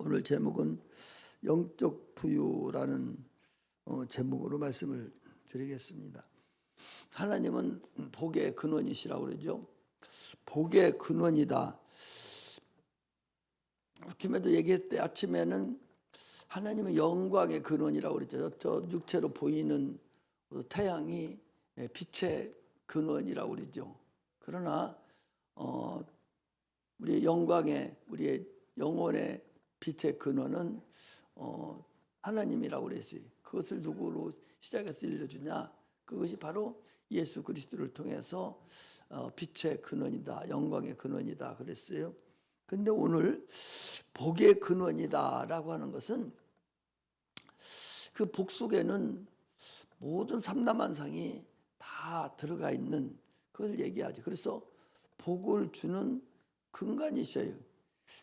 오늘 제목은 영적 부유라는 제목으로 말씀을 드리겠습니다. 하나님은 복의 근원이시라고 그러죠. 복의 근원이다. 아침에도 얘기했대. 아침에는 하나님은 영광의 근원이라고 그랬죠. 저 육체로 보이는 태양이 빛의 근원이라고 그러죠. 그러나 우리의 영광의, 우리의 영혼의 빛의 근원은 하나님이라고 그랬어요. 그것을 누구로 시작해서 일러주냐? 그것이 바로 예수 그리스도를 통해서 빛의 근원이다, 영광의 근원이다 그랬어요. 그런데 오늘 복의 근원이다라고 하는 것은 그 복 속에는 모든 삼라만상이 다 들어가 있는 그걸 얘기하죠. 그래서 복을 주는 근간이셔요.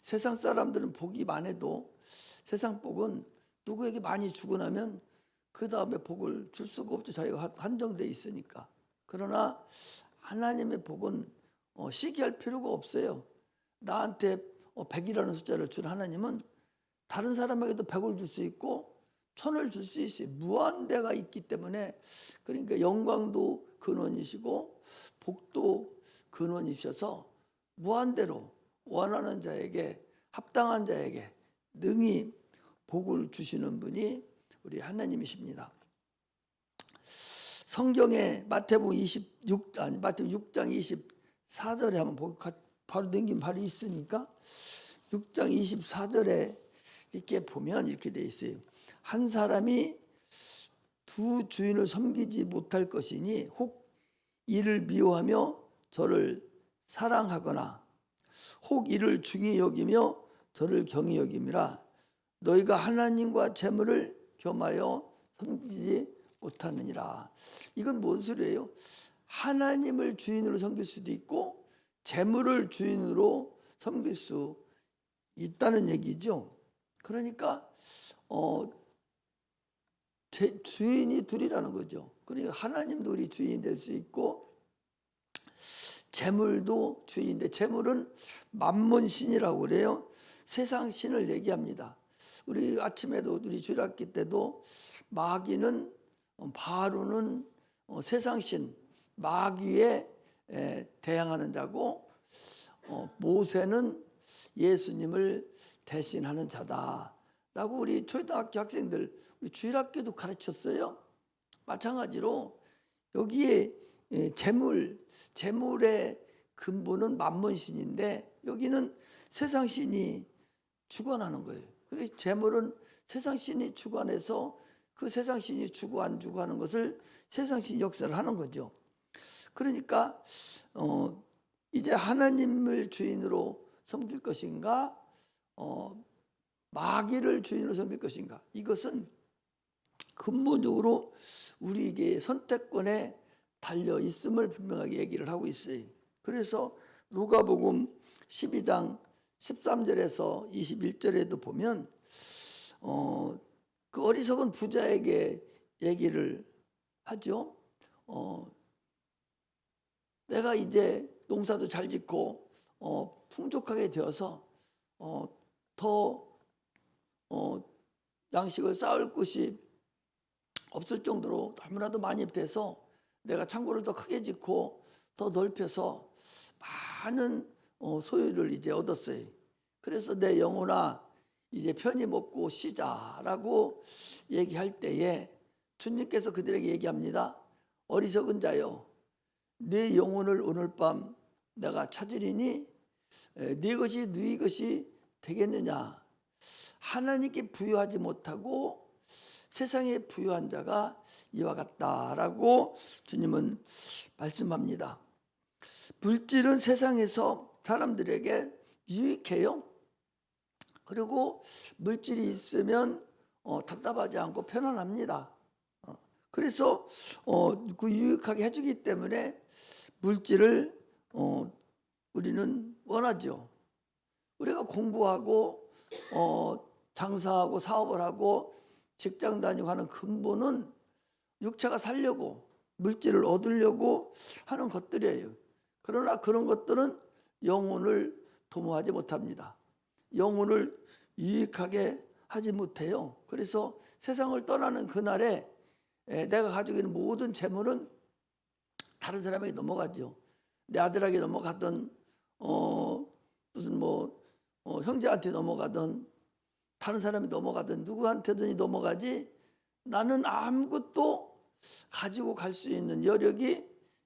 세상 사람들은 복이 많아도 세상 복은 누구에게 많이 주고 나면 그 다음에 복을 줄 수가 없죠. 자기가 한정되어 있으니까. 그러나 하나님의 복은 시기할 필요가 없어요. 나한테 100이라는 숫자를 준 하나님은 다른 사람에게도 100을 줄 수 있고 1000을 줄 수 있어요. 무한대가 있기 때문에, 그러니까 영광도 근원이시고 복도 근원이셔서 무한대로 원하는 자에게, 합당한 자에게 능히 복을 주시는 분이 우리 하나님이십니다. 성경에 마태복음 6장 24절에 한번 보고 바로 넘기면 바로 있으니까 6장 24절에 이렇게 보면 이렇게 돼 있어요. 한 사람이 두 주인을 섬기지 못할 것이니 혹 이를 미워하며 저를 사랑하거나 혹 이를 중히 여기며 저를 경히 여김이라. 너희가 하나님과 재물을 겸하여 섬기지 못하느니라. 이건 뭔 소리예요? 하나님을 주인으로 섬길 수도 있고 재물을 주인으로 섬길 수 있다는 얘기죠. 그러니까 주인이 둘이라는 거죠. 그러니까 하나님도 우리 주인이 될 수 있고 재물도 주인인데, 재물은 만몬신이라고 그래요. 세상 신을 얘기합니다. 우리 아침에도 우리 주일학기 때도 마귀는 바로는 세상 신 마귀에 대항하는 자고 모세는 예수님을 대신하는 자다라고 우리 초등학교 학생들 우리 주일학교도 가르쳤어요. 마찬가지로 여기에 재물의 근본은 만몬신인데 여기는 세상 신이 주관하는 거예요. 그래서 재물은 세상 신이 주관해서 그 세상 신이 주고 안 주고 하는 것을 세상 신이 역사를 하는 거죠. 그러니까 이제 하나님을 주인으로 섬길 것인가, 마귀를 주인으로 섬길 것인가, 이것은 근본적으로 우리에게 선택권에 달려 있음을 분명하게 얘기를 하고 있어요. 그래서 누가복음 12장 13절에서 21절에도 보면 그 어리석은 부자에게 얘기를 하죠. 내가 이제 농사도 잘 짓고 풍족하게 되어서 더 양식을 쌓을 곳이 없을 정도로 너무나도 많이 돼서 내가 창고를 더 크게 짓고 더 넓혀서 많은 소유를 이제 얻었어요. 그래서 내 영혼아 이제 편히 먹고 쉬자라고 얘기할 때에 주님께서 그들에게 얘기합니다. 어리석은 자여, 네 영혼을 오늘 밤 내가 찾으리니 네 것이 너희 것이 되겠느냐. 하나님께 부여하지 못하고 세상에 부여한 자가 이와 같다라고 주님은 말씀합니다. 물질은 세상에서 사람들에게 유익해요. 그리고 물질이 있으면 답답하지 않고 편안합니다. 그래서 그 유익하게 해주기 때문에 물질을 우리는 원하죠. 우리가 공부하고 장사하고 사업을 하고 직장 다니고 하는 근본은 육체가 살려고, 물질을 얻으려고 하는 것들이에요. 그러나 그런 것들은 영혼을 도모하지 못합니다. 영혼을 유익하게 하지 못해요. 그래서 세상을 떠나는 그날에 내가 가지고 있는 모든 재물은 다른 사람에게 넘어가죠. 내 아들에게 넘어가든 무슨 형제한테 넘어가든 다른 사람이 넘어가든 누구한테든지 넘어가지, 나는 아무것도 가지고 갈 수 있는 여력이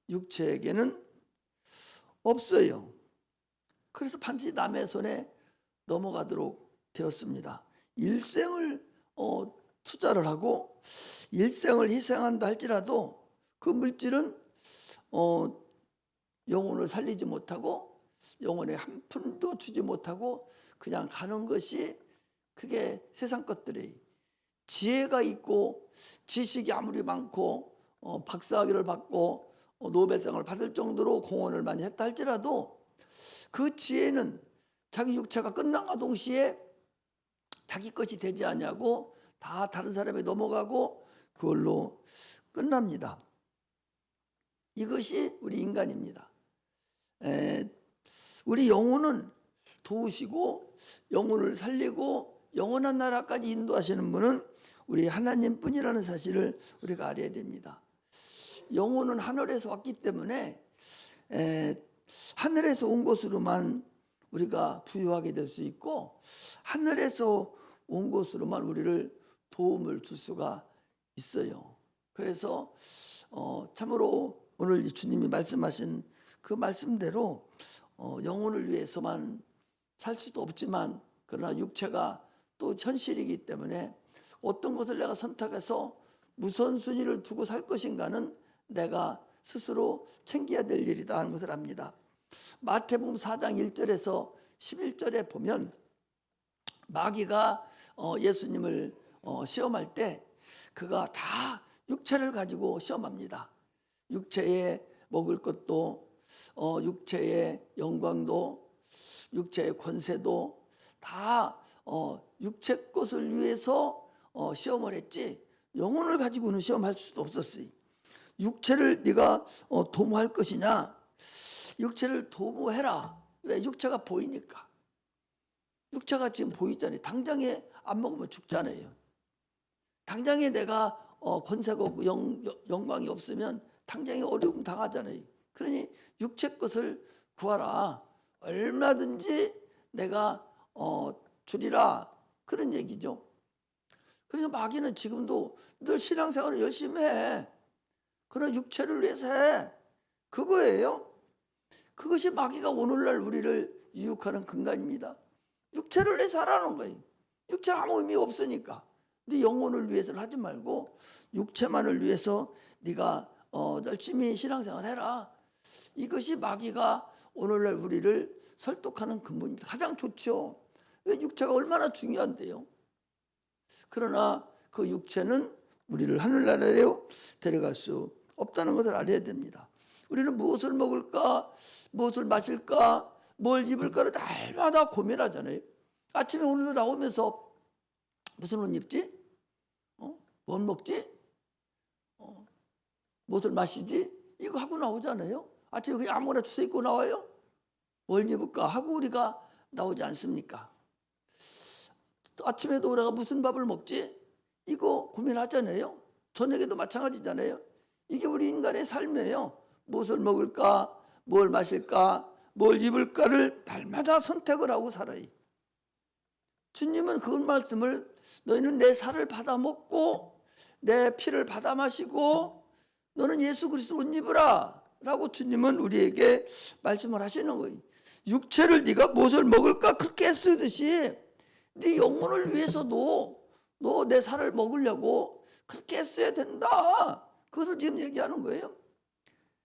육체에게는 없어요. 그래서 반드시 남의 손에 넘어가도록 되었습니다. 일생을 투자를 하고 일생을 희생한다 할지라도 그 물질은 영혼을 살리지 못하고 영혼에 한 푼도 주지 못하고 그냥 가는 것이, 그게 세상 것들이, 지혜가 있고 지식이 아무리 많고 박사학위를 받고 노벨상을 받을 정도로 공헌을 많이 했다 할지라도 그 지혜는 자기 육체가 끝남과 동시에 자기 것이 되지 않냐고 다 다른 사람에 넘어가고 그걸로 끝납니다. 이것이 우리 인간입니다. 우리 영혼은 도우시고 영혼을 살리고 영원한 나라까지 인도하시는 분은 우리 하나님뿐이라는 사실을 우리가 알아야 됩니다. 영혼은 하늘에서 왔기 때문에 하늘에서 온 것으로만 우리가 부유하게 될 수 있고 하늘에서 온 것으로만 우리를 도움을 줄 수가 있어요. 그래서 참으로 오늘 주님이 말씀하신 그 말씀대로 영혼을 위해서만 살 수도 없지만, 그러나 육체가 또 현실이기 때문에 어떤 것을 내가 선택해서 우선순위를 두고 살 것인가는 내가 스스로 챙겨야 될 일이다 하는 것을 압니다. 마태복음 4장 1절에서 11절에 보면 마귀가 예수님을 시험할 때 그가 다 육체를 가지고 시험합니다. 육체에 먹을 것도 육체의 영광도 육체의 권세도 다 육체 것을 위해서 시험을 했지 영혼을 가지고는 시험할 수도 없었어요. 육체를 네가 도모할 것이냐? 육체를 도모해라. 왜? 육체가 보이니까. 육체가 지금 보이잖아요. 당장에 안 먹으면 죽잖아요. 당장에 내가 권세가 없고 영광이 없으면 당장에 어려움 당하잖아요. 그러니 육체 것을 구하라. 얼마든지 내가 주리라. 그런 얘기죠. 그러니까 마귀는 지금도 늘 신앙생활을 열심히 해. 그러나 육체를 위해서 해. 그거예요. 그것이 마귀가 오늘날 우리를 유혹하는 근간입니다. 육체를 위해서 하라는 거예요. 육체는 아무 의미가 없으니까. 네 영혼을 위해서는 하지 말고 육체만을 위해서 네가 열심히 신앙생활 해라. 이것이 마귀가 오늘날 우리를 설득하는 근본입니다. 가장 좋죠. 왜? 육체가 얼마나 중요한데요. 그러나 그 육체는 우리를 하늘나라에 데려갈 수 없다는 것을 알아야 됩니다. 우리는 무엇을 먹을까, 무엇을 마실까, 뭘 입을까를 날마다 고민하잖아요. 아침에 오늘도 나오면서 무슨 옷 입지? 뭘 먹지? 무엇을 마시지? 이거 하고 나오잖아요. 아침에 그냥 아무거나 주워 입고 나와요. 뭘 입을까 하고 우리가 나오지 않습니까? 아침에도 우리가 무슨 밥을 먹지? 이거 고민하잖아요. 저녁에도 마찬가지잖아요. 이게 우리 인간의 삶이에요. 무엇을 먹을까, 뭘 마실까, 뭘 입을까를 날마다 선택을 하고 살아요. 주님은 그 말씀을 너희는 내 살을 받아 먹고 내 피를 받아 마시고 너는 예수 그리스도 옷 입으라 라고 주님은 우리에게 말씀을 하시는 거예요. 육체를 네가 무엇을 먹을까 그렇게 쓰듯이 네 영혼을 위해서도 너 내 살을 먹으려고 그렇게 써야 된다. 그것을 지금 얘기하는 거예요.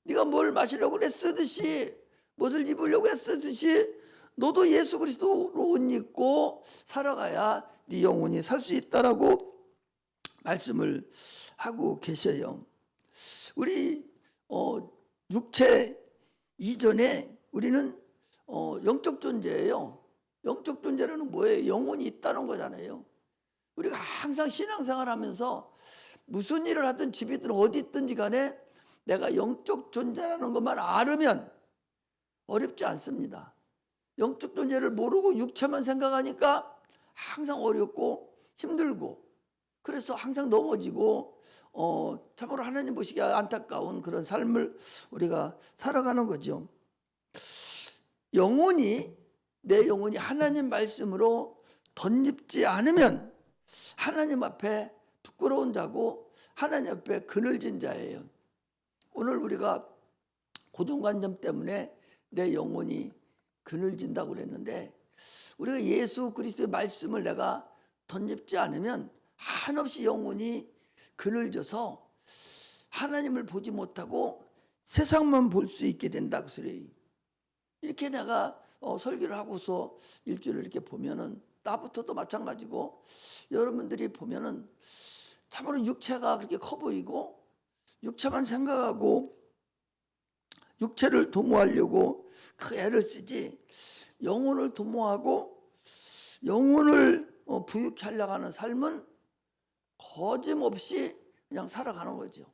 네가 뭘 마시려고 애쓰듯이 무엇을 입으려고 애쓰듯이 너도 예수 그리스도로 옷 입고 살아가야 네 영혼이 살 수 있다라고 말씀을 하고 계셔요. 우리 육체 이전에 우리는 영적 존재예요. 영적 존재라는 뭐예요? 영혼이 있다는 거잖아요. 우리가 항상 신앙생활하면서 무슨 일을 하든 집이든 어디 있든지 간에 내가 영적 존재라는 것만 알으면 어렵지 않습니다. 영적 존재를 모르고 육체만 생각하니까 항상 어렵고 힘들고 그래서 항상 넘어지고 참으로 하나님 보시기에 안타까운 그런 삶을 우리가 살아가는 거죠. 내 영혼이 하나님 말씀으로 덧입지 않으면 하나님 앞에 부끄러운 자고 하나님 앞에 그늘진 자예요. 오늘 우리가 고정관념 때문에 내 영혼이 그늘진다고 그랬는데 우리가 예수 그리스도의 말씀을 내가 덧입지 않으면 한없이 영혼이 그늘져서 하나님을 보지 못하고 세상만 볼 수 있게 된다 그 소리예요. 이렇게 내가 설교를 하고서 일주일을 이렇게 보면은 나부터도 마찬가지고 여러분들이 보면은 참으로 육체가 그렇게 커 보이고 육체만 생각하고 육체를 도모하려고 그 애를 쓰지 영혼을 도모하고 영혼을 부유케 하려고 하는 삶은 거짐없이 그냥 살아가는 거죠.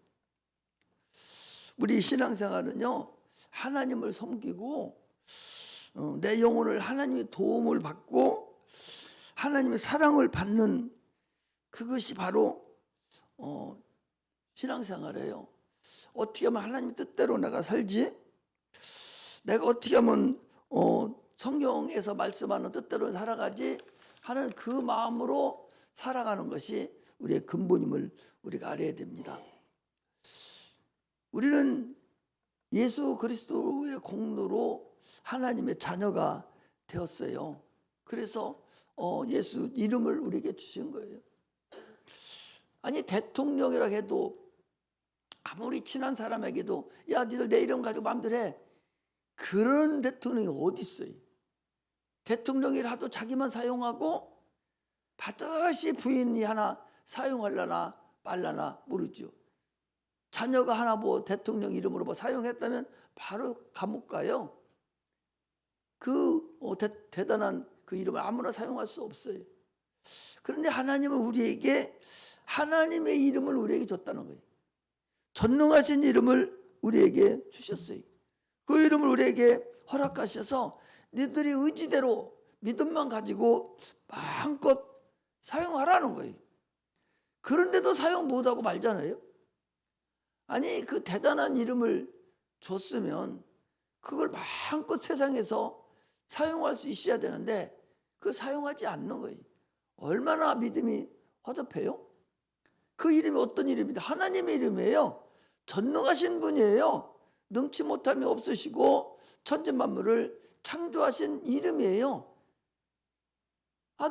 우리 신앙생활은요 하나님을 섬기고 내 영혼을 하나님의 도움을 받고 하나님의 사랑을 받는 그것이 바로 신앙생활이에요. 어떻게 하면 하나님 뜻대로 내가 살지? 내가 어떻게 하면 성경에서 말씀하는 뜻대로 살아가지? 하는 그 마음으로 살아가는 것이 우리의 근본임을 우리가 알아야 됩니다. 우리는 예수 그리스도의 공로로 하나님의 자녀가 되었어요. 그래서 예수 이름을 우리에게 주신 거예요. 아니 대통령이라 해도 아무리 친한 사람에게도 야 니들 내 이름 가지고 마음대로 해. 그런 대통령이 어디 있어요. 대통령이라 하도 자기만 사용하고 반드시 부인이 하나 사용하려나 말라나 모르죠. 자녀가 하나 뭐 대통령 이름으로 뭐 사용했다면 바로 감옥 가요. 그 대단한 그 이름을 아무나 사용할 수 없어요. 그런데 하나님은 우리에게 하나님의 이름을 우리에게 줬다는 거예요. 전능하신 이름을 우리에게 주셨어요. 그 이름을 우리에게 허락하셔서 너희들이 의지대로 믿음만 가지고 마음껏 사용하라는 거예요. 그런데도 사용 못하고 말잖아요. 아니 그 대단한 이름을 줬으면 그걸 마음껏 세상에서 사용할 수 있어야 되는데 그걸 사용하지 않는 거예요. 얼마나 믿음이 허접해요? 그 이름이 어떤 이름이다? 하나님의 이름이에요. 전능하신 분이에요. 능치 못함이 없으시고 천지만물을 창조하신 이름이에요.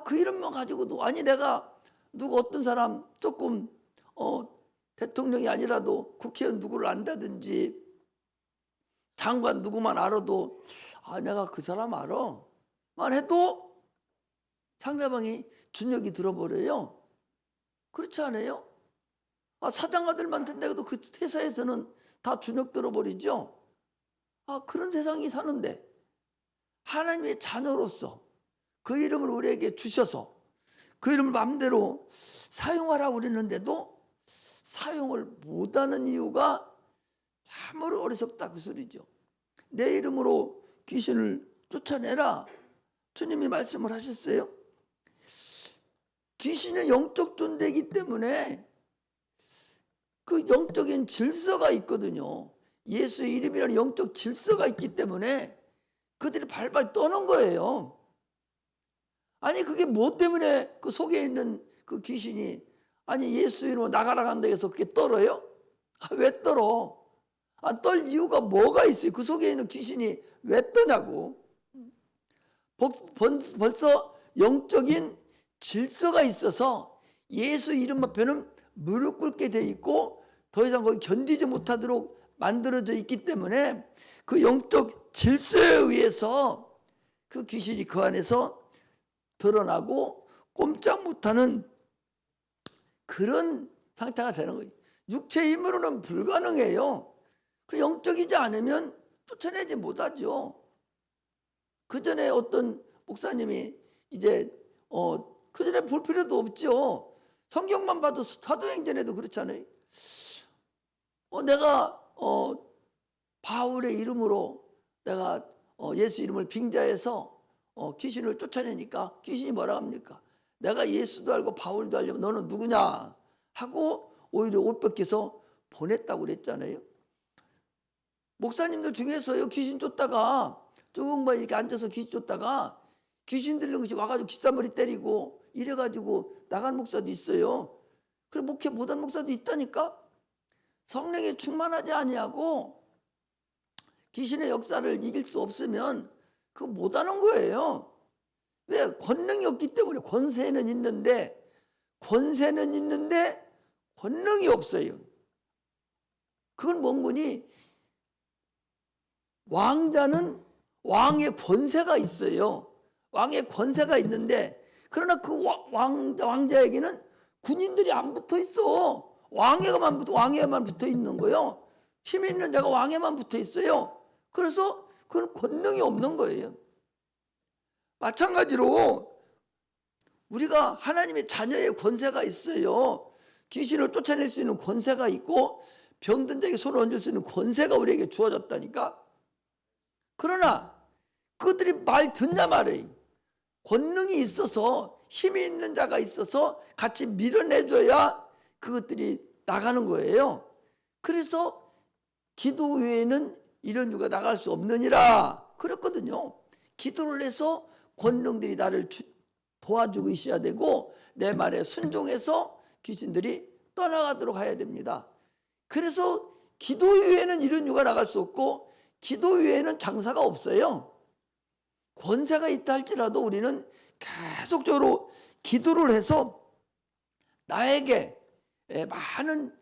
그 이름만 가지고도 아니 내가 누구 어떤 사람 조금 대통령이 아니라도 국회의원 누구를 안다든지 장관 누구만 알아도 내가 그 사람 알아 만 해도 상대방이 준역이 들어버려요. 그렇지 않아요? 사장 아들만 된다고도 그 회사에서는 다 준역 들어버리죠. 그런 세상이 사는데 하나님의 자녀로서 그 이름을 우리에게 주셔서 그 이름을 마음대로 사용하라고 그랬는데도 사용을 못하는 이유가 참으로 어리석다 그 소리죠. 내 이름으로 귀신을 쫓아내라. 주님이 말씀을 하셨어요. 귀신은 영적 존재이기 때문에 그 영적인 질서가 있거든요. 예수의 이름이라는 영적 질서가 있기 때문에 그들이 발발 떠는 거예요. 아니 그게 뭐 때문에 그 속에 있는 그 귀신이 예수 이름으로 나가라 한다 해서 그게 떨어요? 왜 떨어? 떨 이유가 뭐가 있어요? 그 속에 있는 귀신이 왜 떠냐고. 벌써 영적인 질서가 있어서 예수 이름 앞에는 무릎 꿇게 돼 있고 더 이상 거기 견디지 못하도록 만들어져 있기 때문에 그 영적 질서에 의해서 그 귀신이 그 안에서 드러나고 꼼짝 못하는 그런 상태가 되는 거예요. 육체의 힘으로는 불가능해요. 영적이지 않으면 쫓아내지 못하죠. 그 전에 어떤 목사님이 이제 그 전에 볼 필요도 없죠. 성경만 봐도 사도행전에도 그렇잖아요. 내가 바울의 이름으로 내가 예수 이름을 빙자해서 귀신을 쫓아내니까 귀신이 뭐라 합니까? 내가 예수도 알고 바울도 알려면 너는 누구냐 하고 오히려 옷 벗겨서 보냈다고 그랬잖아요. 목사님들 중에서요, 귀신 쫓다가 조금만 이렇게 앉아서 귀신 쫓다가 귀신 들리는 것이 와가지고 기싸머리 때리고 이래가지고 나간 목사도 있어요. 그래 목회 못한 목사도 있다니까. 성령에 충만하지 아니하고 귀신의 역사를 이길 수 없으면 그거 못하는 거예요. 왜? 권능이 없기 때문에. 권세는 있는데 권능이 없어요. 그건 뭔 거니? 왕자는 왕의 권세가 있어요. 왕의 권세가 있는데 그러나 그 왕자에게는 군인들이 안 붙어 있어. 왕에만 붙어 있는 거예요. 힘 있는 자가 왕에만 붙어 있어요. 그래서 그건 권능이 없는 거예요. 마찬가지로 우리가 하나님의 자녀의 권세가 있어요. 귀신을 쫓아낼 수 있는 권세가 있고 병든 자에게 손을 얹을 수 있는 권세가 우리에게 주어졌다니까. 그러나 그들이 말 듣냐 말이에요. 권능이 있어서 힘이 있는 자가 있어서 같이 밀어내줘야 그것들이 나가는 거예요. 그래서 기도 외에는 이런 유가 나갈 수 없느니라 그랬거든요. 기도를 해서 권능들이 나를 도와주고 있어야 되고 내 말에 순종해서 귀신들이 떠나가도록 해야 됩니다. 그래서 기도 외에는 이런 유가 나갈 수 없고 기도 외에는 장사가 없어요. 권세가 있다 할지라도 우리는 계속적으로 기도를 해서 나에게 많은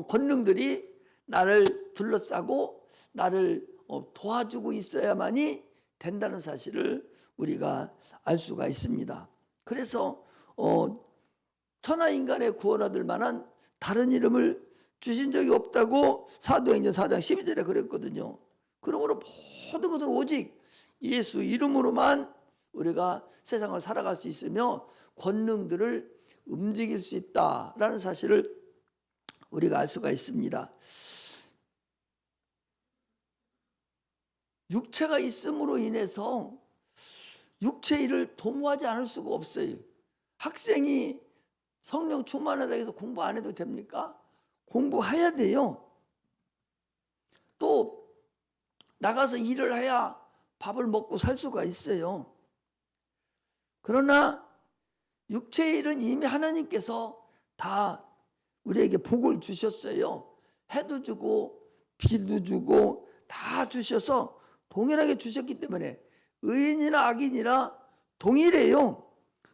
권능들이 나를 둘러싸고 나를 도와주고 있어야만이 된다는 사실을 우리가 알 수가 있습니다. 그래서 천하인간의 구원 얻을 만한 다른 이름을 주신 적이 없다고 사도행전 4장 12절에 그랬거든요. 그러므로 모든 것은 오직 예수 이름으로만 우리가 세상을 살아갈 수 있으며 권능들을 움직일 수 있다라는 사실을 우리가 알 수가 있습니다. 육체가 있음으로 인해서 육체 일을 도모하지 않을 수가 없어요. 학생이 성령 충만하다 해서 공부 안 해도 됩니까? 공부해야 돼요. 또 나가서 일을 해야 밥을 먹고 살 수가 있어요. 그러나 육체의 일은 이미 하나님께서 다 우리에게 복을 주셨어요. 해도 주고 비도 주고 다 주셔서 동일하게 주셨기 때문에 의인이나 악인이나 동일해요.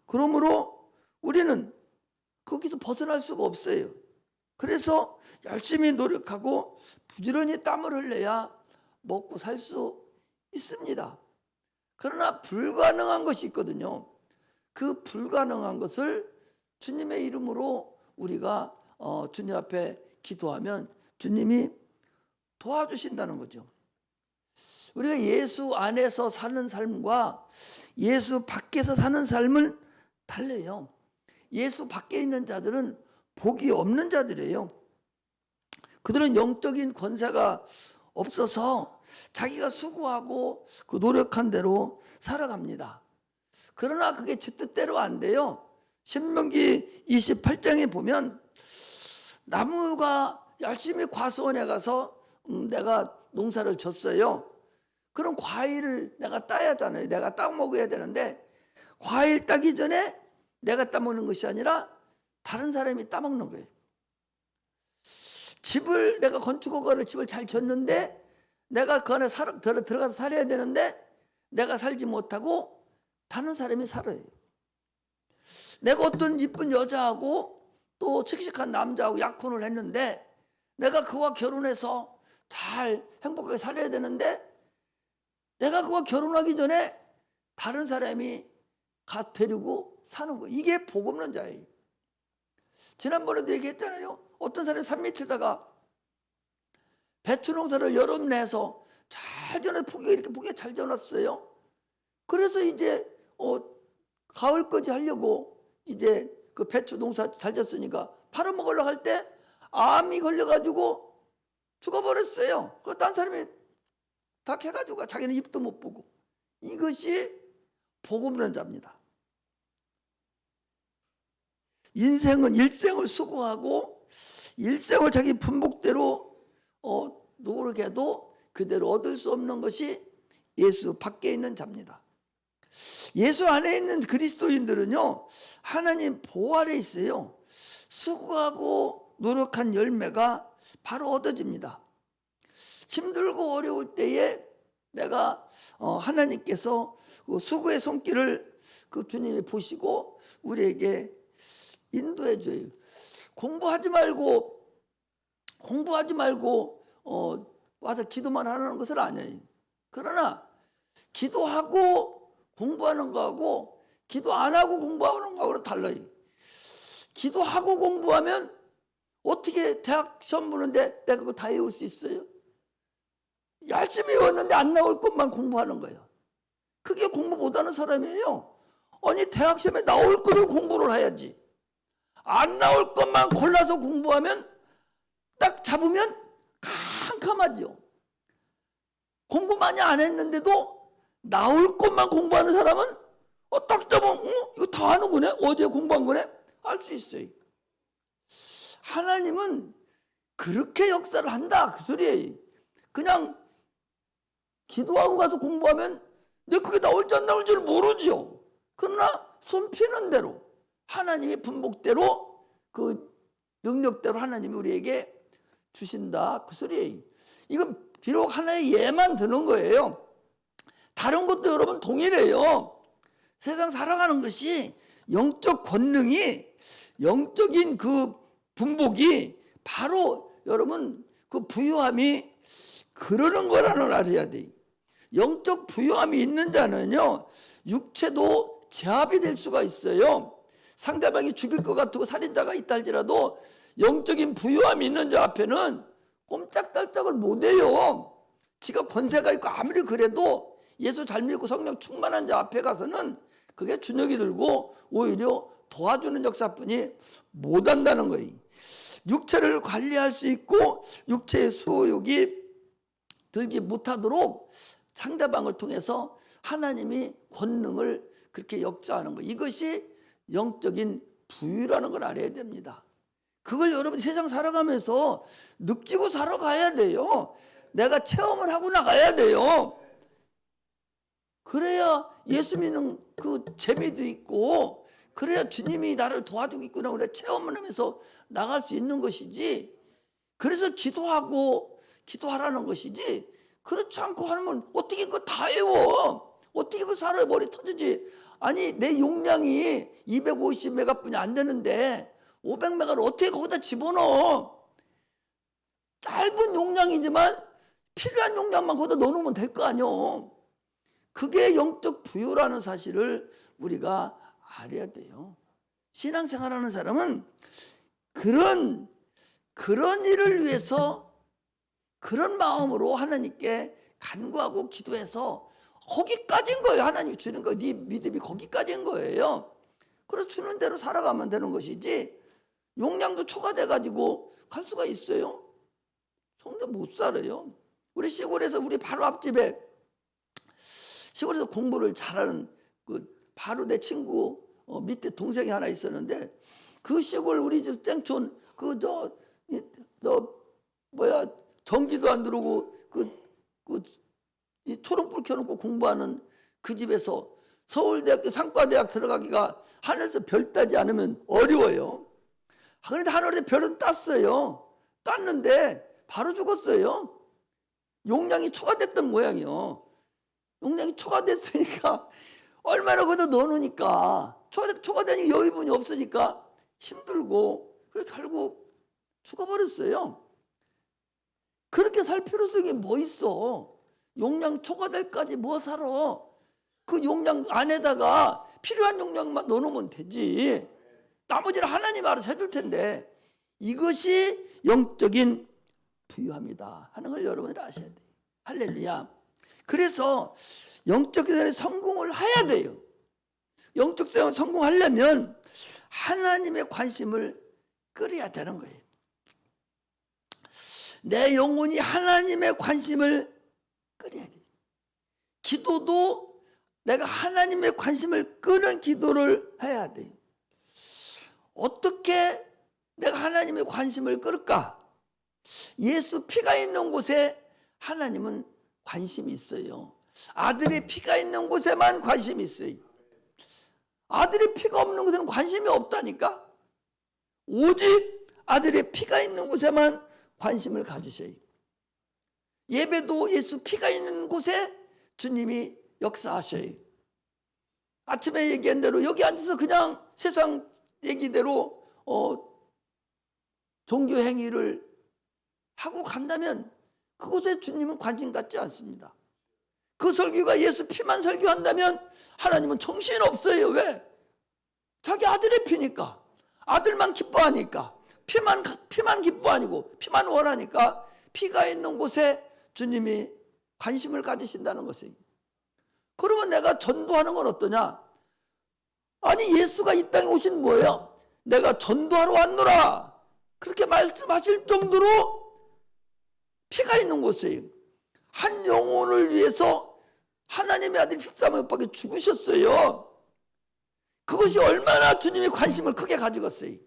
그러므로 우리는 거기서 벗어날 수가 없어요. 그래서 열심히 노력하고 부지런히 땀을 흘려야 먹고 살 수 있습니다. 그러나 불가능한 것이 있거든요. 그 불가능한 것을 주님의 이름으로 우리가 주님 앞에 기도하면 주님이 도와주신다는 거죠. 우리가 예수 안에서 사는 삶과 예수 밖에서 사는 삶은 달라요. 예수 밖에 있는 자들은 복이 없는 자들이에요. 그들은 영적인 권세가 없어서 자기가 수고하고 그 노력한 대로 살아갑니다. 그러나 그게 제 뜻대로 안 돼요. 신명기 28장에 보면 나무가 열심히 과수원에 가서 내가 농사를 졌어요. 그럼 과일을 내가 따야 하잖아요. 내가 따 먹어야 되는데 과일 따기 전에 내가 따먹는 것이 아니라 다른 사람이 따먹는 거예요. 집을 내가 건축허가를 집을 잘 졌는데 내가 그 안에 들어가서 살아야 되는데 내가 살지 못하고 다른 사람이 살아요. 내가 어떤 이쁜 여자하고 또 씩씩한 남자하고 약혼을 했는데 내가 그와 결혼해서 잘 행복하게 살아야 되는데 내가 그와 결혼하기 전에 다른 사람이 데리고 사는 거예요. 이게 복 없는 자예요. 지난번에도 얘기했잖아요. 어떤 사람이 산 밑에다가 배추 농사를 여름 내서 잘 지어서 포기가 잘 지어놨어요. 그래서 이제 가을까지 하려고 이제 그 배추 농사 잘 지었으니까 팔아먹으려고 할 때 암이 걸려가지고 죽어버렸어요. 그래서 딴 사람이 다 캐가지고 자기는 입도 못 보고. 이것이 복 없는 자입니다. 인생은 일생을 수고하고 일생을 자기 분복대로 노력해도 그대로 얻을 수 없는 것이 예수 밖에 있는 자입니다. 예수 안에 있는 그리스도인들은요, 하나님 보호 아래 있어요. 수고하고 노력한 열매가 바로 얻어집니다. 힘들고 어려울 때에 내가 하나님께서 그 수고의 손길을 그 주님이 보시고 우리에게 인도해 줘요. 공부하지 말고 와서 기도만 하는 것은 아니에요. 그러나 기도하고 공부하는 거하고 기도 안 하고 공부하는 거하고는 달라요. 기도하고 공부하면 어떻게 대학 시험 보는데 내가 그거 다 외울 수 있어요? 열심히 외웠는데 안 나올 것만 공부하는 거예요. 그게 공부 못하는 사람이에요. 아니 대학 시험에 나올 것을 공부를 해야지. 안 나올 것만 골라서 공부하면 딱 잡으면 캄캄하죠. 공부 많이 안 했는데도 나올 것만 공부하는 사람은 딱 잡으면 이거 다 아는 거네? 어제 공부한 거네? 알 수 있어요. 하나님은 그렇게 역사를 한다 그 소리예요. 그냥 기도하고 가서 공부하면 내 그게 나올지 안 나올지를 모르지요. 그러나 손 피는 대로 하나님의 분복대로 그 능력대로 하나님이 우리에게 주신다 그 소리예요. 이건 비록 하나의 예만 드는 거예요. 다른 것도 여러분 동일해요. 세상 살아가는 것이 영적 권능이 영적인 그 분복이 바로 여러분 그 부유함이 그러는 거라는 걸 알아야 돼요. 영적 부유함이 있는 자는요 육체도 제압이 될 수가 있어요. 상대방이 죽일 것 같고 살인자가 있다 할지라도 영적인 부유함이 있는 자 앞에는 꼼짝달짝을 못해요. 지가 권세가 있고 아무리 그래도 예수 잘 믿고 성령 충만한 자 앞에 가서는 그게 주눅이 들고 오히려 도와주는 역사뿐이 못한다는 거예요. 육체를 관리할 수 있고 육체의 소욕이 들지 못하도록 상대방을 통해서 하나님이 권능을 그렇게 역사하는 거, 이것이 영적인 부유라는 걸 알아야 됩니다. 그걸 여러분 세상 살아가면서 느끼고 살아가야 돼요. 내가 체험을 하고 나가야 돼요. 그래야 예수 믿는 그 재미도 있고 그래야 주님이 나를 도와주고 있구나 그래 체험을 하면서 나갈 수 있는 것이지. 그래서 기도하라는 것이지, 그렇지 않고 하면 어떻게 그거 다 외워? 어떻게 그걸 살아야 머리 터지지? 아니 내 용량이 250메가뿐이 안 되는데 500메가를 어떻게 거기다 집어넣어? 짧은 용량이지만 필요한 용량만 거기다 넣어놓으면 될 거 아니요. 그게 영적 부유라는 사실을 우리가 알아야 돼요. 신앙생활하는 사람은 그런 일을 위해서 그런 마음으로 하나님께 간구하고 기도해서 거기까지인 거예요. 하나님이 주는 거, 네 믿음이 거기까지인 거예요. 그래서 주는 대로 살아가면 되는 것이지 용량도 초과돼가지고 갈 수가 있어요? 성도 못 살아요. 우리 시골에서 우리 바로 앞집에 시골에서 공부를 잘하는 그 바로 내 친구 밑에 동생이 하나 있었는데 그 시골 우리 집 땡촌 전기도 안 들어오고 이 초롱불 켜놓고 공부하는 그 집에서 서울대학교 상과대학 들어가기가 하늘에서 별 따지 않으면 어려워요. 그런데 하늘에 별은 땄어요. 땄는데 바로 죽었어요. 용량이 초과됐던 모양이요. 용량이 초과됐으니까 얼마나 거기다 넣어놓으니까 초과되니 여유분이 없으니까 힘들고 그래서 결국 죽어버렸어요. 그렇게 살 필요성이 뭐 있어? 용량 초과될까지 뭐 살아? 그 용량 안에다가 필요한 용량만 넣어놓으면 되지. 나머지는 하나님 알아서 해줄 텐데, 이것이 영적인 부유함이다 하는 걸 여러분들이 아셔야 돼요. 할렐루야. 그래서 영적 세상에 성공을 해야 돼요. 영적 세상에 성공하려면 하나님의 관심을 끌어야 되는 거예요. 내 영혼이 하나님의 관심을 끌어야 돼요. 기도도 내가 하나님의 관심을 끄는 기도를 해야 돼요. 어떻게 내가 하나님의 관심을 끌까? 예수 피가 있는 곳에 하나님은 관심이 있어요. 아들의 피가 있는 곳에만 관심이 있어요. 아들의 피가 없는 곳에는 관심이 없다니까. 오직 아들의 피가 있는 곳에만 관심을 가지셔요. 예배도 예수 피가 있는 곳에 주님이 역사하셔요. 아침에 얘기한 대로 여기 앉아서 그냥 세상 얘기대로 종교 행위를 하고 간다면 그곳에 주님은 관심 갖지 않습니다. 그 설교가 예수 피만 설교한다면 하나님은 정신없어요. 왜? 자기 아들의 피니까. 아들만 기뻐하니까. 피만 기뻐 아니고 피만 원하니까 피가 있는 곳에 주님이 관심을 가지신다는 것이에요. 그러면 내가 전도하는 건 어떠냐? 아니 예수가 이 땅에 오신 뭐예요? 내가 전도하러 왔노라. 그렇게 말씀하실 정도로 피가 있는 곳이에요. 한 영혼을 위해서 하나님의 아들이 십자가에 못 박혀 죽으셨어요. 그것이 얼마나 주님이 관심을 크게 가지겠어요.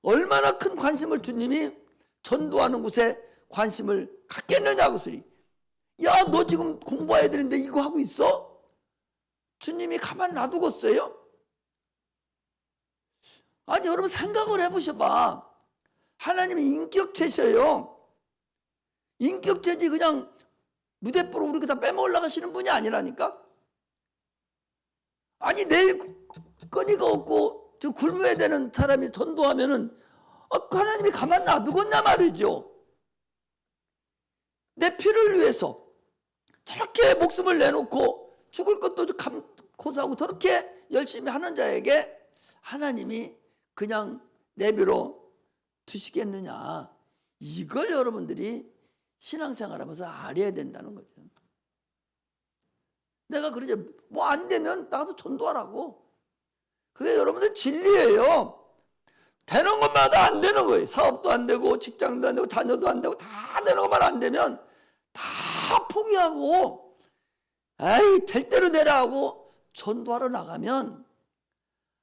얼마나 큰 관심을 주님이 전도하는 곳에 관심을 갖겠느냐고 소리. 야, 너 지금 공부해야 되는데 이거 하고 있어? 주님이 가만 놔두겠어요? 아니 여러분 생각을 해보셔봐. 하나님이 인격체셔요. 인격체지 그냥 무대뽀로 우리 그다 빼먹으려 가시는 분이 아니라니까. 아니 내일 끈이가 없고 저 굶어야 되는 사람이 전도하면은 하나님이 가만 놔두겠냐 말이죠. 내 피를 위해서 저렇게 목숨을 내놓고 죽을 것도 고사하고 저렇게 열심히 하는 자에게 하나님이 그냥 내버려 두시겠느냐. 이걸 여러분들이 신앙생활하면서 알아야 된다는 거죠. 내가 그러지 뭐 안 되면 나가서 전도하라고. 그게 여러분들 진리예요. 되는 것마다 안 되는 거예요. 사업도 안 되고 직장도 안 되고 자녀도 안 되고 다 되는 것만 안 되면 다 포기하고 에이 될 대로 되라 하고 전도하러 나가면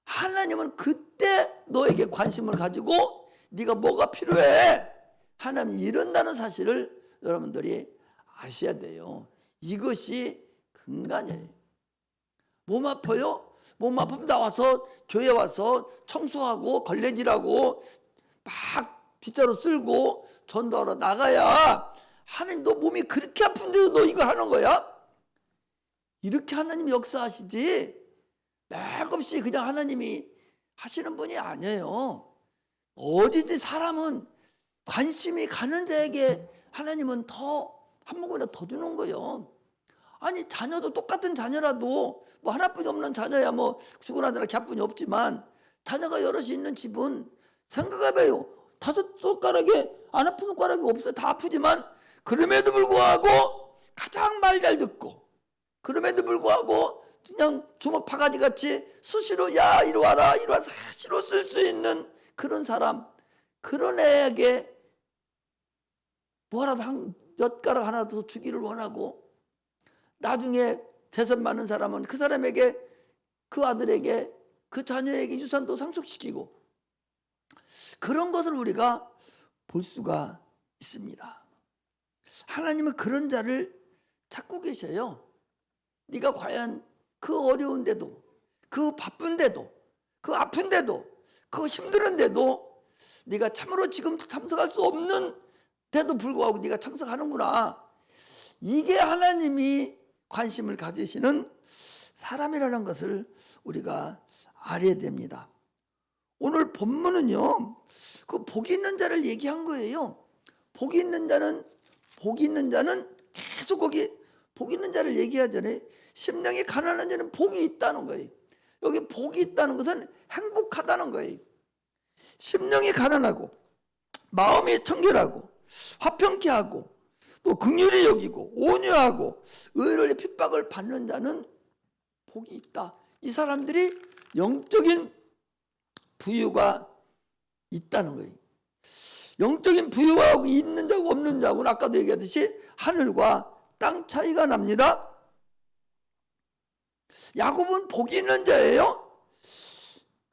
하나님은 그때 너에게 관심을 가지고 네가 뭐가 필요해 하나님이 이른다는 사실을 여러분들이 아셔야 돼요. 이것이 근간이에요. 몸 아파요? 몸 아프면 나와서 교회 와서 청소하고 걸레질하고 막 빗자루 쓸고 전도하러 나가야 하나님 너 몸이 그렇게 아픈데도 너 이거 하는 거야? 이렇게 하나님이 역사하시지 맥없이 그냥 하나님이 하시는 분이 아니에요. 어디든 사람은 관심이 가는 자에게 하나님은 더 한 모금이나 더 주는 거예요. 아니 자녀도 똑같은 자녀라도 뭐 하나뿐이 없는 자녀야 뭐 죽어나더라 갸뿐이 없지만 자녀가 여럿이 있는 집은 생각해봐요. 5손가락에 안 아픈 손가락이 없어요. 다 아프지만 그럼에도 불구하고 가장 말 잘 듣고 그럼에도 불구하고 그냥 주먹 바가지 같이 수시로 야 이리 와라 이리 와서 수시로 쓸 수 있는 그런 사람, 그런 애에게 뭐라도 한 엿가락 하나 더 주기를 원하고 나중에 재산 많은 사람은 그 사람에게 그 아들에게 그 자녀에게 유산도 상속시키고 그런 것을 우리가 볼 수가 있습니다. 하나님은 그런 자를 찾고 계셔요. 네가 과연 그 어려운데도 그 바쁜데도 그 아픈데도 그 힘들은데도 네가 참으로 지금 참석할 수 없는 데도 불구하고 네가 참석하는구나. 이게 하나님이 관심을 가지시는 사람이라는 것을 우리가 알아야 됩니다. 오늘 본문은요, 그 복이 있는 자를 얘기한 거예요. 복이 있는 자는 계속 거기 복이 있는 자를 얘기하잖아요. 심령이 가난한 자는 복이 있다는 거예요. 여기 복이 있다는 것은 행복하다는 거예요. 심령이 가난하고 마음이 청결하고 화평케 하고 또 긍휼히 여기고 온유하고 의를 핍박을 받는 자는 복이 있다. 이 사람들이 영적인 부유가 있다는 거예요. 영적인 부유하고 있는 자고 없는 자고는 아까도 얘기했듯이 하늘과 땅 차이가 납니다. 야곱은 복이 있는 자예요.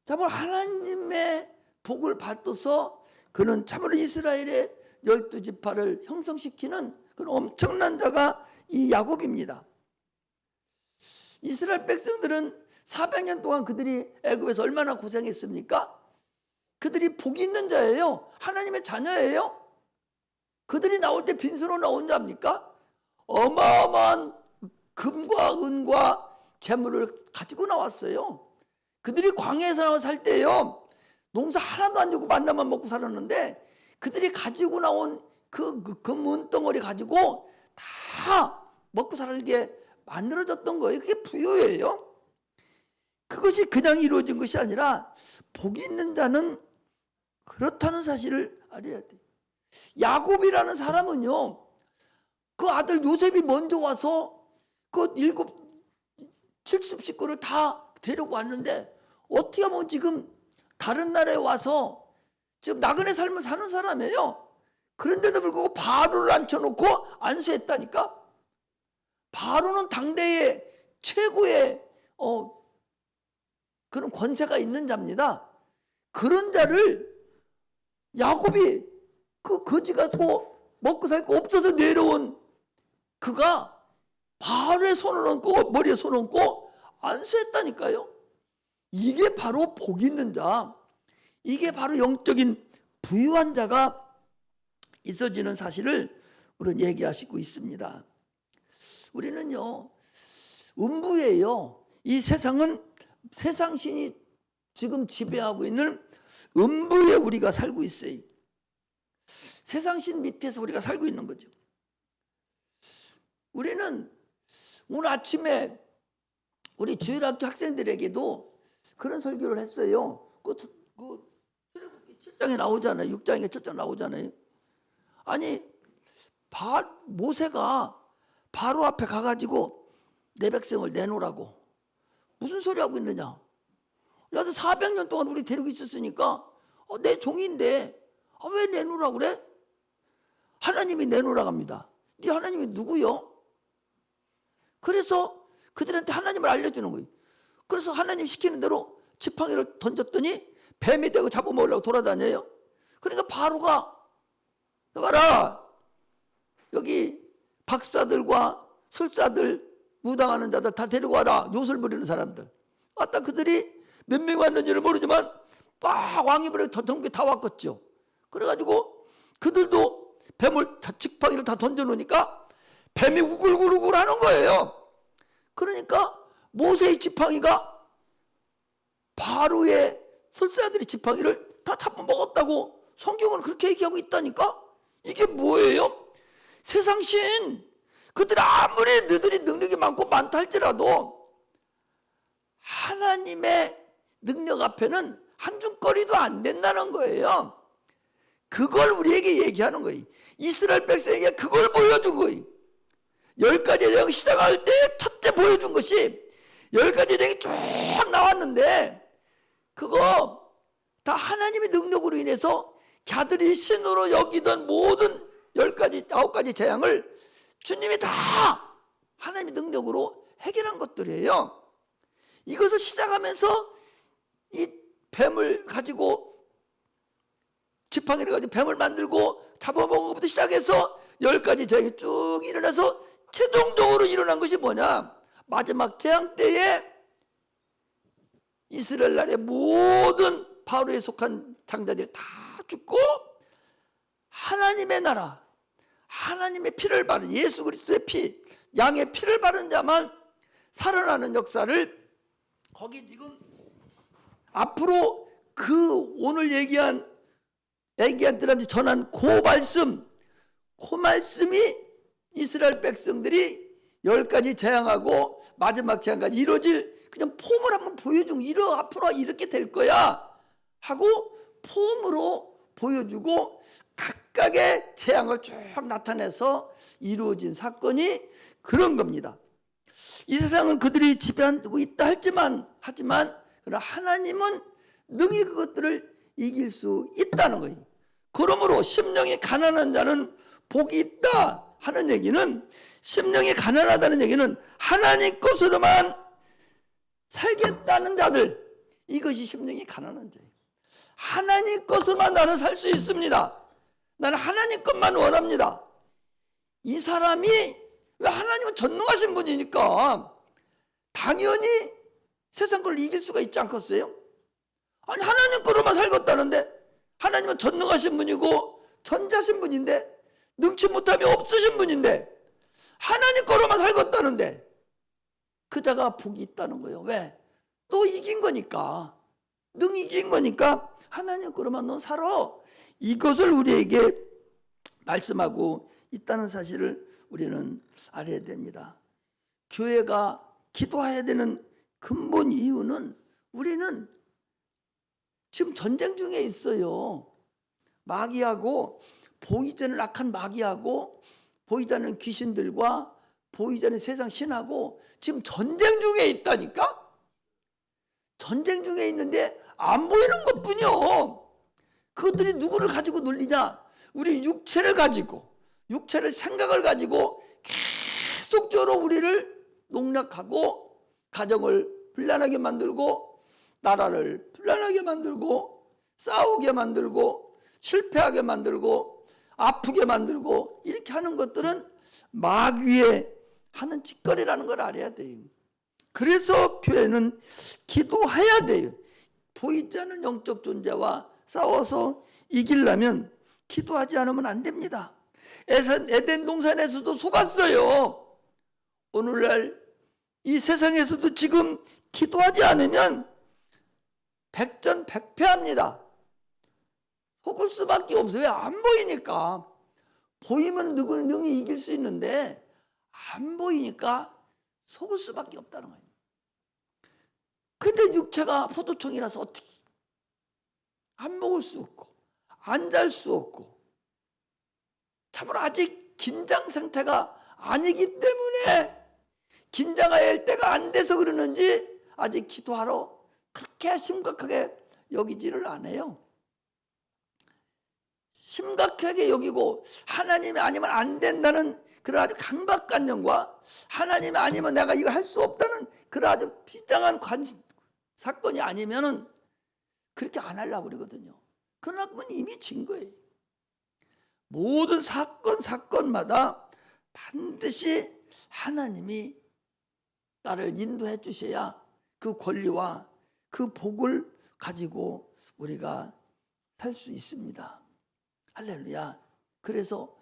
참으로 하나님의 복을 받아서 그는 참으로 이스라엘의 12지파를 형성시키는 그런 엄청난 자가 이 야곱입니다. 이스라엘 백성들은 400년 동안 그들이 애굽에서 얼마나 고생했습니까? 그들이 복이 있는 자예요. 하나님의 자녀예요. 그들이 나올 때 빈손으로 나온 자입니까? 어마어마한 금과 은과 재물을 가지고 나왔어요. 그들이 광야에서 살 때요, 농사 하나도 안 주고 만나만 먹고 살았는데 그들이 가지고 나온 그 은덩어리 가지고 다 먹고 살게 만들어졌던 거예요. 그게 부요예요. 그것이 그냥 이루어진 것이 아니라 복이 있는 자는 그렇다는 사실을 알아야 돼요. 야곱이라는 사람은요, 그 아들 요셉이 먼저 와서 그 70식구를 다 데리고 왔는데 어떻게 하면 지금 다른 나라에 와서 지금 나그네 삶을 사는 사람이에요. 그런데도 불구하고 바로를 앉혀놓고 안수했다니까. 바로는 당대의 최고의 그런 권세가 있는 자입니다. 그런 자를 야곱이 그 거지 갖고 먹고 살 거 없어서 내려온 그가 바로에 손을 얹고 머리에 손을 얹고 안수했다니까요. 이게 바로 복 있는 자, 이게 바로 영적인 부유한 자가 있어지는 사실을 우리는 얘기하시고 있습니다. 우리는요, 음부예요. 이 세상은 세상신이 지금 지배하고 있는 음부에 우리가 살고 있어요. 세상신 밑에서 우리가 살고 있는 거죠. 우리는 오늘 아침에 우리 주일학교 학생들에게도 그런 설교를 했어요. 그 7장에 나오잖아요. 6장에 7장 나오잖아요. 아니, 모세가 바로 앞에 가가지고 내 백성을 내놓으라고 무슨 소리 하고 있느냐. 나도 400년 동안 우리 데리고 있었으니까 내 종인데 왜 내놓으라고 그래? 하나님이 내놓으라고 합니다. 네 하나님이 누구요? 그래서 그들한테 하나님을 알려주는 거예요. 그래서 하나님 시키는 대로 지팡이를 던졌더니 뱀이 되고 잡아먹으려고 돌아다녀요. 그러니까 바로가 봐라, 여기 박사들과 술사들, 무당하는 자들 다 데리고 와라. 요술 부리는 사람들. 아따 그들이 몇 명 왔는지를 모르지만 딱 왕이불에 전부 다 왔겠죠. 그래가지고 그들도 뱀을 지팡이를 다 던져놓으니까 뱀이 우글우글 하는 거예요. 그러니까 모세의 지팡이가 바로의 술사들의 지팡이를 다 잡아먹었다고 성경은 그렇게 얘기하고 있다니까. 이게 뭐예요? 세상신, 그들 아무리 너희들이 능력이 많다 할지라도 하나님의 능력 앞에는 한줌거리도 안 된다는 거예요. 그걸 우리에게 얘기하는 거예요. 이스라엘 백성에게 그걸 보여준 거예요. 10가지 대왕 시작할 때 첫째 보여준 것이 10가지 대왕이 쭉 나왔는데 그거 다 하나님의 능력으로 인해서 갸들이 신으로 여기던 모든 10가지, 9가지 재앙을 주님이 다 하나님의 능력으로 해결한 것들이에요. 이것을 시작하면서 이 뱀을 가지고 지팡이를 가지고 뱀을 만들고 잡아먹은 것부터 시작해서 10가지 재앙이 쭉 일어나서 최종적으로 일어난 것이 뭐냐? 마지막 재앙 때에 이스라엘 나라의 모든 바로에 속한 장자들이 다 죽고 하나님의 나라, 하나님의 피를 바른 예수 그리스도의 피, 양의 피를 바른 자만 살아나는 역사를 거기 지금 앞으로 그 오늘 얘기한 애기한들한테 전한 그 말씀이 이스라엘 백성들이 10가지 재앙하고 마지막 재앙까지 이루어질 그냥 폼을 한번 보여주고 앞으로 이렇게 될 거야 하고 폼으로 보여주고 각각의 재앙을 쭉 나타내서 이루어진 사건이 그런 겁니다. 이 세상은 그들이 지배하고 있다 하지만 그러나 하나님은 능히 그것들을 이길 수 있다는 거예요. 그러므로 심령이 가난한 자는 복이 있다 하는 얘기는, 심령이 가난하다는 얘기는 하나님 것으로만 살겠다는 자들, 이것이 심령이 가난한 자예요. 하나님 것으로만 나는 살 수 있습니다. 나는 하나님 것만 원합니다. 이 사람이 왜 하나님은 전능하신 분이니까 당연히 세상 걸 이길 수가 있지 않겠어요? 아니 하나님 거로만 살겠다는데 하나님은 전능하신 분이고 전자신 분인데 능치 못함이 없으신 분인데 하나님 거로만 살겠다는데 그자가 복이 있다는 거예요. 왜? 또 이긴 거니까. 능 이긴 거니까 하나님 거로만 넌 살아. 이것을 우리에게 말씀하고 있다는 사실을 우리는 알아야 됩니다. 교회가 기도해야 되는 근본 이유는 우리는 지금 전쟁 중에 있어요. 마귀하고 보이지 않는 악한 마귀하고 보이지 않는 귀신들과 보이지 않는 세상 신하고 지금 전쟁 중에 있다니까? 전쟁 중에 있는데 안 보이는 것뿐이요. 그것들이 누구를 가지고 놀리냐? 우리 육체를 가지고, 육체를 생각을 가지고 계속적으로 우리를 농락하고 가정을 불안하게 만들고 나라를 불안하게 만들고 싸우게 만들고 실패하게 만들고 아프게 만들고 이렇게 하는 것들은 마귀의 하는 짓거리라는 걸 알아야 돼요. 그래서 교회는 기도해야 돼요. 보이지 않는 영적 존재와 싸워서 이기려면 기도하지 않으면 안 됩니다. 에덴 동산에서도 속았어요. 오늘날 이 세상에서도 지금 기도하지 않으면 백전백패합니다. 속을 수밖에 없어요. 왜? 안 보이니까. 보이면 누굴 능히 이길 수 있는데 안 보이니까 속을 수밖에 없다는 거예요. 근데 육체가 포도청이라서 어떻게 안 먹을 수 없고 안 잘 수 없고 참으로 아직 긴장 상태가 아니기 때문에 긴장해야 할 때가 안 돼서 그러는지 아직 기도하러 그렇게 심각하게 여기지를 않아요. 심각하게 여기고 하나님이 아니면 안 된다는 그런 아주 강박관념과 하나님이 아니면 내가 이거 할 수 없다는 그런 아주 비장한 사건이 아니면은 그렇게 안 하려고 그러거든요. 그러나 그건 이미 진 거예요. 모든 사건마다 반드시 하나님이 나를 인도해 주셔야 그 권리와 그 복을 가지고 우리가 살 수 있습니다. 할렐루야. 그래서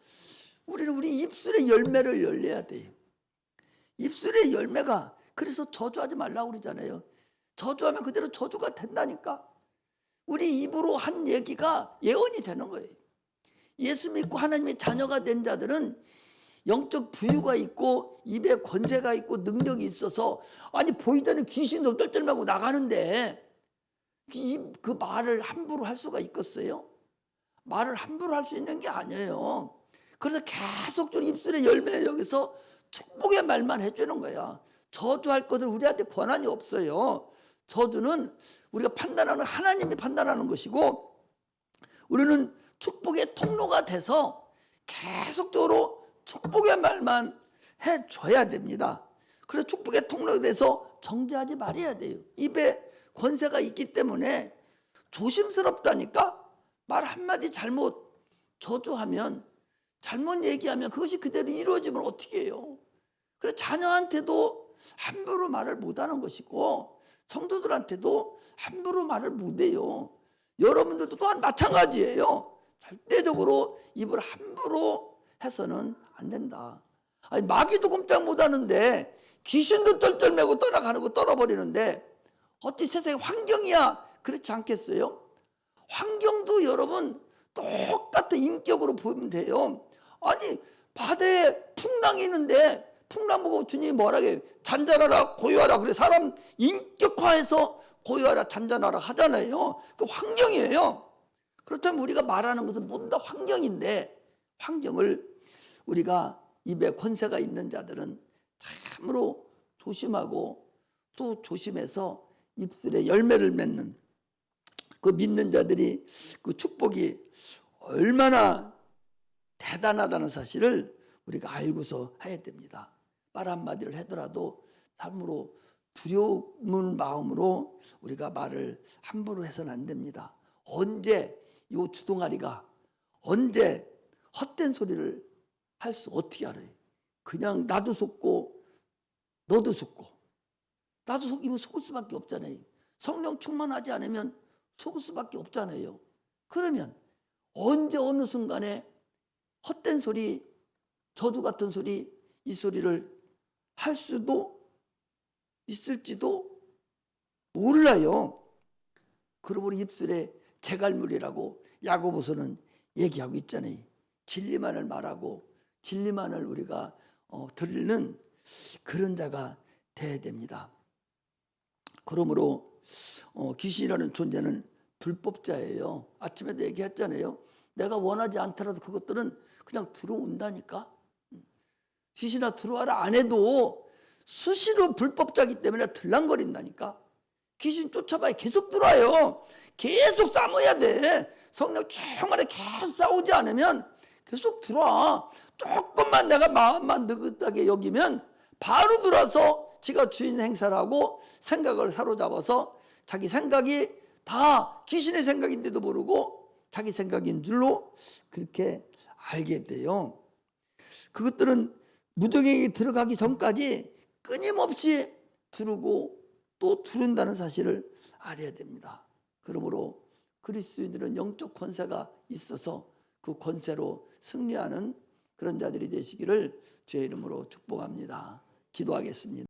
우리는 우리 입술의 열매를 열려야 돼요. 입술의 열매가 그래서 저주하지 말라고 그러잖아요. 저주하면 그대로 저주가 된다니까. 우리 입으로 한 얘기가 예언이 되는 거예요. 예수 믿고 하나님의 자녀가 된 자들은 영적 부유가 있고 입에 권세가 있고 능력이 있어서 아니 보이지 않는 귀신도 떨떨매고 나가는데 그 말을 함부로 할 수가 있겠어요? 말을 함부로 할 수 있는 게 아니에요. 그래서 계속적으로 입술의 열매 여기서 축복의 말만 해주는 거야. 저주할 것을 우리한테 권한이 없어요. 저주는 우리가 판단하는 하나님이 판단하는 것이고 우리는 축복의 통로가 돼서 계속적으로 축복의 말만 해줘야 됩니다. 그래서 축복의 통로가 돼서 정죄하지 말아야 돼요. 입에 권세가 있기 때문에 조심스럽다니까. 말 한마디 잘못 저주하면 잘못 얘기하면 그것이 그대로 이루어지면 어떻게 해요? 그래서 자녀한테도 함부로 말을 못하는 것이고 성도들한테도 함부로 말을 못해요. 여러분들도 또한 마찬가지예요. 절대적으로 입을 함부로 해서는 안 된다. 아니, 마귀도 꼼짝 못하는데 귀신도 쩔쩔매고 떠나가는 거 떨어버리는데 어찌 세상의 환경이야 그렇지 않겠어요? 환경도 여러분 똑같은 인격으로 보면 돼요. 아니 바다에 풍랑이 있는데 풍랑 보고 주님이 뭐라 해요? 잔잔하라 고요하라. 그래 사람 인격화해서 고요하라 잔잔하라 하잖아요. 그 환경이에요. 그렇다면 우리가 말하는 것은 모두 다 환경인데 환경을 우리가 입에 권세가 있는 자들은 참으로 조심하고 또 조심해서 입술에 열매를 맺는 그 믿는 자들이 그 축복이 얼마나 대단하다는 사실을 우리가 알고서 해야 됩니다. 말 한마디를 하더라도 참으로 두려운 마음으로 우리가 말을 함부로 해서는 안 됩니다. 언제 이 주둥아리가 언제 헛된 소리를 할 수 어떻게 알아요? 그냥 나도 속고 너도 속고, 나도 속이면 속을 수밖에 없잖아요. 성령 충만하지 않으면 속을 수밖에 없잖아요. 그러면 언제 어느 순간에 헛된 소리, 저주 같은 소리, 이 소리를 할 수도 있을지도 몰라요. 그러므로 입술에 재갈물이라고 야고보서는 얘기하고 있잖아요. 진리만을 말하고 진리만을 우리가 들는 그런 자가 돼야 됩니다. 그러므로 귀신이라는 존재는 불법자예요. 아침에도 얘기했잖아요. 내가 원하지 않더라도 그것들은 그냥 들어온다니까. 귀신아 들어와라 안 해도 수시로 불법자이기 때문에 들랑거린다니까. 귀신 쫓아봐야 계속 들어와요. 계속 싸워야 돼. 성령 충만하게 계속 싸우지 않으면 계속 들어와. 조금만 내가 마음만 느긋하게 여기면 바로 들어와서 지가 주인 행사를 하고 생각을 사로잡아서 자기 생각이 다 귀신의 생각인데도 모르고 자기 생각인 줄로 그렇게 알게 돼요. 그것들은 무덤에 들어가기 전까지 끊임없이 두르고 또 두른다는 사실을 알아야 됩니다. 그러므로 그리스도인들은 영적 권세가 있어서 그 권세로 승리하는 그런 자들이 되시기를 주의 이름으로 축복합니다. 기도하겠습니다.